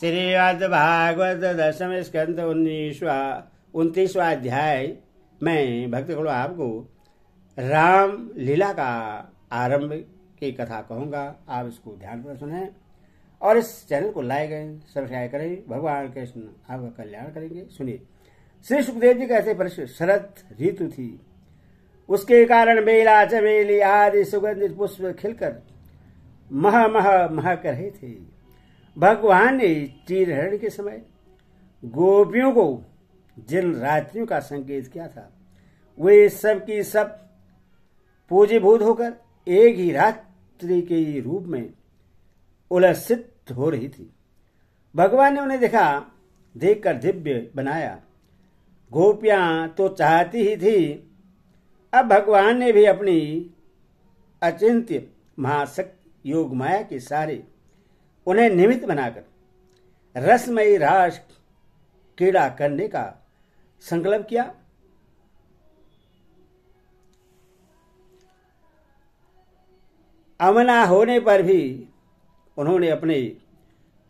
श्रीमद् भागवत दशम स्कंद 29वां अध्याय में भक्तगणों आपको राम लीला का आरंभ की कथा कहूंगा। आप इसको ध्यान पर सुने और इस चैनल को लाइक करें, सब्सक्राइब करें। भगवान कृष्ण आपका कल्याण करेंगे। सुनिए। श्री सुखदेव जी कहते परिषद शरद ऋतु थी, उसके कारण बेला चमेली आदि सुगंधित पुष्प खिलकर मह महक रहे थे। भगवान ने चीरहरण के समय गोपियों को जिन रात्रियों का संकेत किया था, वे सब की सब पूजीभूत होकर एक ही रात्रि के रूप में उल्लसित हो रही थी। भगवान ने उन्हें देखकर दिव्य बनाया। गोपियां तो चाहती ही थी। अब भगवान ने भी अपनी अचिंत्य महाशक्ति योग माया के सारे उन्हें निमित्त बनाकर रसमयी रास क्रीड़ा करने का संकल्प किया। अमना होने पर भी उन्होंने अपने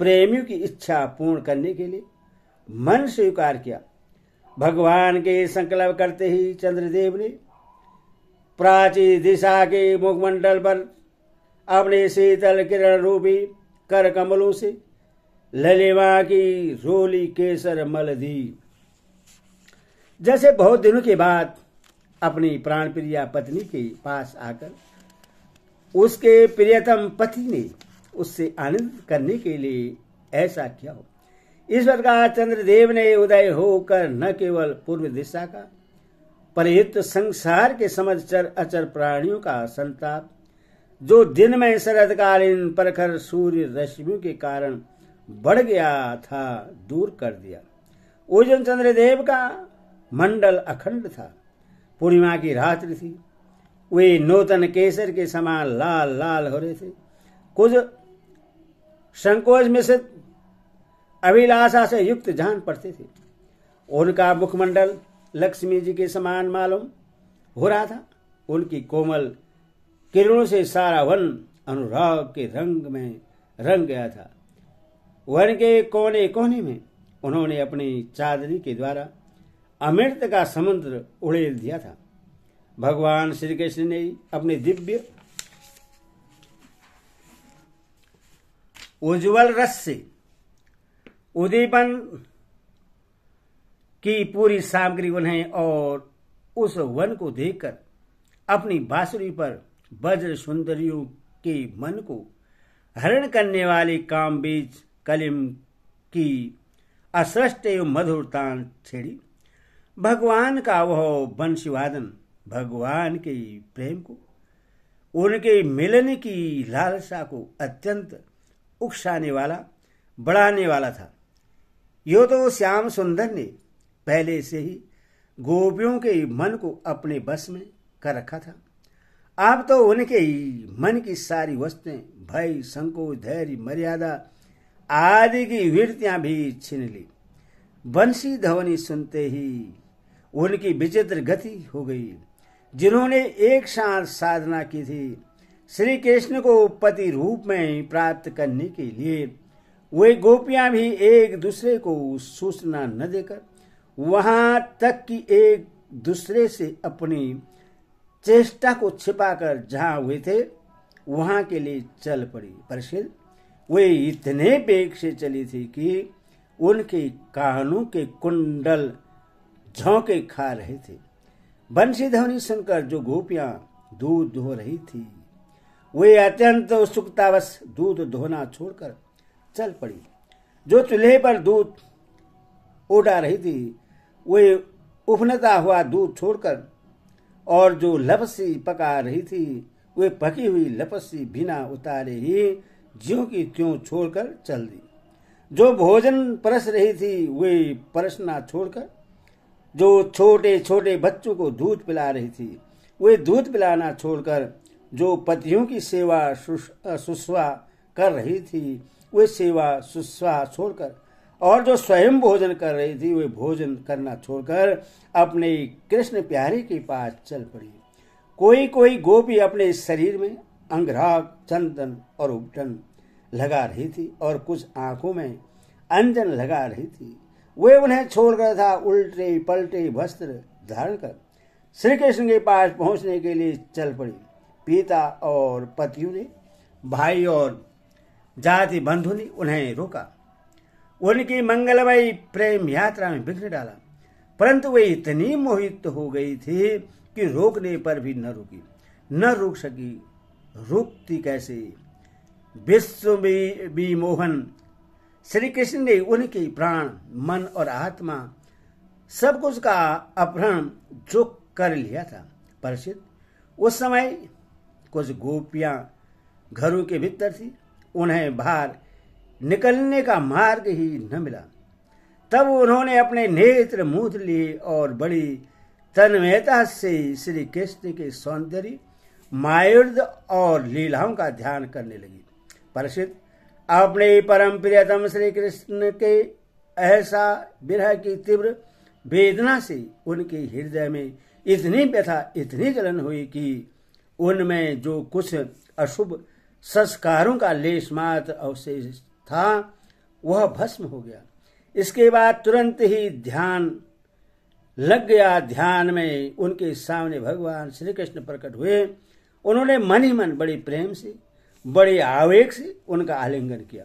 प्रेमियों की इच्छा पूर्ण करने के लिए मन स्वीकार किया। भगवान के संकल्प करते ही चंद्रदेव ने प्राचीन दिशा के मुखमंडल पर अपने शीतल किरण रूपी कर कमलों से ललिमा की रोली केसर मल दी। जैसे बहुत दिनों के बाद अपनी प्राण प्रिया पत्नी के पास आकर उसके प्रियतम पति ने उससे आनंद करने के लिए ऐसा किया हो। इस प्रकार चंद्रदेव ने उदय होकर न केवल पूर्व दिशा का परयुक्त संसार के समचर अचर प्राणियों का संताप, जो दिन में शरदकालीन प्रखर सूर्य रश्मियों के कारण बढ़ गया था, दूर कर दिया। उस दिन चंद्रदेव का मंडल अखंड था। पूर्णिमा की रात्रि थी। वे नूतन केसर के समान लाल लाल हो रहे थे। कुछ संकोच मिश्रित अभिलाषा से युक्त जान पड़ते थे। उनका मुखमंडल लक्ष्मी जी के समान मालूम हो रहा था। उनकी कोमल किरणों से सारा वन अनुराग के रंग में रंग गया था। वन के कोने कोने में उन्होंने अपनी चादरी के द्वारा अमृत का समुद्र उड़ेल दिया था। भगवान श्री कृष्ण ने अपने दिव्य उज्ज्वल रस से उद्दीपन की पूरी सामग्री उन्हें और उस वन को देखकर अपनी बांसुरी पर वज्र सुंदरियों के मन को हरण करने वाली काम बीज कलिम की अस्पष्ट एवं मधुर तान छेड़ी। भगवान का वह बंशीवादन भगवान के प्रेम को, उनके मिलन की लालसा को अत्यंत उकसाने वाला, बढ़ाने वाला था। यो तो श्याम सुंदर ने पहले से ही गोपियों के मन को अपने बस में कर रखा था। अब तो उनके ही मन की सारी वस्तुएं, भय, संकोच, धैर्य, मर्यादा आदि की वृत्तियां भी छीन ली। बंसी ध्वनि सुनते ही उनकी विचित्र गति हो गई। जिन्होंने एक साथ साधना की थी श्री कृष्ण को पति रूप में प्राप्त करने के लिए, वे गोपियां भी एक दूसरे को सूचना न देकर वहां तक कि एक दूसरे से अपनी चेष्टा को छिपाकर जहां हुए थे वहां के लिए चल पड़ी। परिषद वे इतने वेग से चली थी कि उनके कानों के कुंडल झोंके खा रहे थे। बंसी ध्वनि सुनकर जो गोपियां दूध धो रही थी, वे अत्यंत उत्सुकतावश दूध धोना छोड़कर चल पड़ी। जो चूल्हे पर दूध उड़ा रही थी, वे उफनता हुआ दूध छोड़कर, और जो लपसी पका रही थी, वे पकी हुई लपसी बिना उतारे ही ज्यों की त्यों छोड़कर चल दी। जो भोजन परस रही थी, वे परसना छोड़कर, जो छोटे छोटे बच्चों को दूध पिला रही थी, वे दूध पिलाना छोड़कर, जो पतियों की सेवा शुश्रूषा कर रही थी, वे सेवा शुश्रूषा छोड़कर, और जो स्वयं भोजन कर रही थी, वे भोजन करना छोड़कर अपने कृष्ण प्यारे के पास चल पड़ी। कोई कोई गोपी अपने शरीर में अंगराग, चंदन और उपटन लगा रही थी और कुछ आंखों में अंजन लगा रही थी। वे उन्हें छोड़कर था उल्टे पलटे वस्त्र धारण कर श्री कृष्ण के पास पहुंचने के लिए चल पड़ी। पिता और पतियों ने, भाई और जाति बंधु ने उन्हें रोका, उनकी मंगलमयी प्रेम यात्रा में विघ्न डाला, परंतु वे इतनी मोहित हो गई थी कि रोकने पर भी न रुकी, न रुक सकी। रुकती कैसे? विश्व विमोहन श्री कृष्ण ने उनके प्राण, मन और आत्मा सब कुछ का अपहरण जो कर लिया था। परीक्षित, उस समय कुछ गोपियां घरों के भीतर थी, उन्हें बाहर निकलने का मार्ग ही न मिला। तब उन्होंने अपने नेत्र मूंद लिए और बड़ी तन्मयता से श्री कृष्ण के सौंदर्य, मायूर्द और लीलाओं का ध्यान करने लगी। परीक्षित, अपने परम प्रियतम श्री कृष्ण के ऐसा विरह की तीव्र वेदना से उनके हृदय में इतनी व्यथा, इतनी जलन हुई कि उनमें जो कुछ अशुभ संस्कारों का लेश मात्र अवशेष था वह भस्म हो गया। इसके बाद तुरंत ही ध्यान लग गया। ध्यान में उनके सामने भगवान श्री कृष्ण प्रकट हुए। उन्होंने मन ही मन बड़े प्रेम से, बड़े आवेग से उनका आलिंगन किया।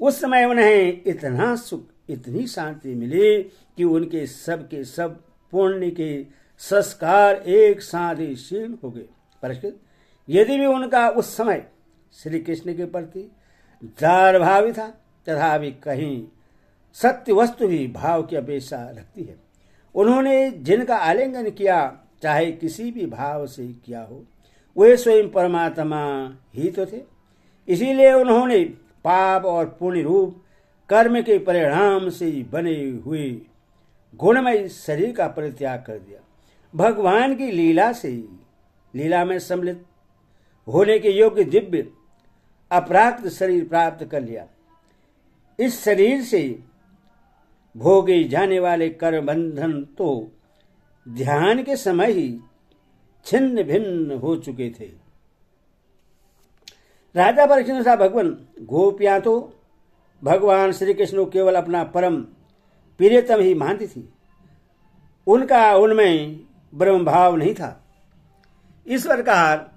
उस समय उन्हें इतना सुख, इतनी शांति मिली कि उनके सब के सब पुण्य के संस्कार एक साथ ही क्षीण हो गए। परीक्षित, यदि भी उनका उस समय श्री कृष्ण के प्रति जार भावी था, तथापि कहीं सत्य वस्तु भी भाव की अपेक्षा रखती है। उन्होंने जिनका आलिंगन किया, चाहे किसी भी भाव से किया हो, वे स्वयं परमात्मा ही तो थे। इसीलिए उन्होंने पाप और पुण्य रूप कर्म के परिणाम से बने हुए गुणमय शरीर का परित्याग कर दिया। भगवान की लीला में सम्मिलित होने के योग्य दिव्य अपराकृत शरीर प्राप्त कर लिया। इस शरीर से भोगे जाने वाले कर्म बंधन तो ध्यान के समय ही छिन्न भिन्न हो चुके थे। राजा परीक्षित सा भगवान, गोपियां तो भगवान श्री कृष्ण को केवल अपना परम प्रियतम ही मानती थी। उनका उनमें ब्रह्म भाव नहीं था। इस प्रकार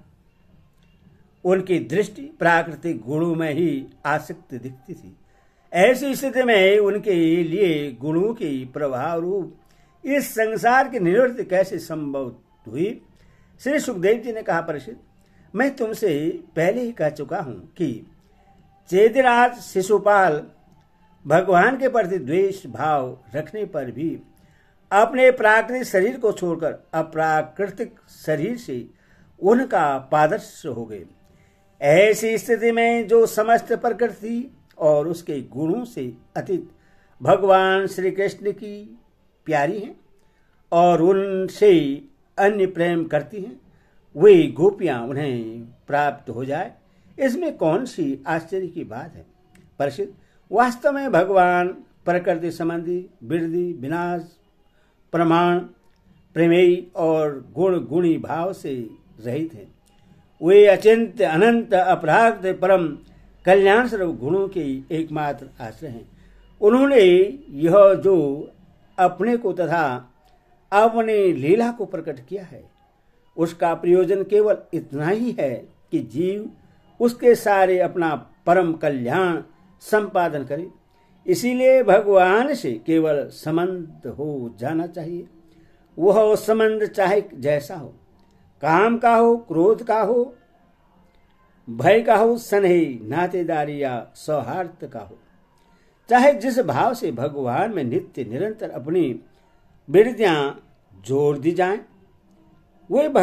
उनकी दृष्टि प्राकृतिक गुणों में ही आसक्त दिखती थी। ऐसी स्थिति में उनके लिए गुणों की प्रभाव रूप इस संसार की निवृत्ति कैसे संभव हुई? श्री सुखदेव जी ने कहा, परीक्षित, मैं तुमसे पहले ही कह चुका हूं कि चेदिराज शिशुपाल भगवान के प्रति द्वेष भाव रखने पर भी अपने प्राकृतिक शरीर को छोड़कर अप्राकृतिक शरीर से उनका पादर्श हो गए। ऐसी स्थिति में जो समस्त प्रकृति और उसके गुणों से अतीत भगवान श्री कृष्ण की प्यारी हैं और उनसे अन्य प्रेम करती हैं, वे गोपियां उन्हें प्राप्त हो जाए, इसमें कौन सी आश्चर्य की बात है? परीक्षित, वास्तव में भगवान प्रकृति संबंधी वृद्धि, विनाश, प्रमाण, प्रमेय और गुण गुणी भाव से रहित हैं। वे अचिंत्य, अनंत, अपराध, परम कल्याण स्वरूप गुणों के एकमात्र आश्रय हैं। उन्होंने यह जो अपने को तथा अपनी लीला को प्रकट किया है, उसका प्रयोजन केवल इतना ही है कि जीव उसके सारे अपना परम कल्याण संपादन करे। इसीलिए भगवान से केवल संबंध हो जाना चाहिए। वह संबंध चाहे जैसा हो, काम का हो, क्रोध का हो, भय का हो, स्नेह, नातेदारी या सौहार्द का हो, चाहे जिस भाव से भगवान में नित्य निरंतर अपनी वृत्तियां जोड़ दी जाएं, वे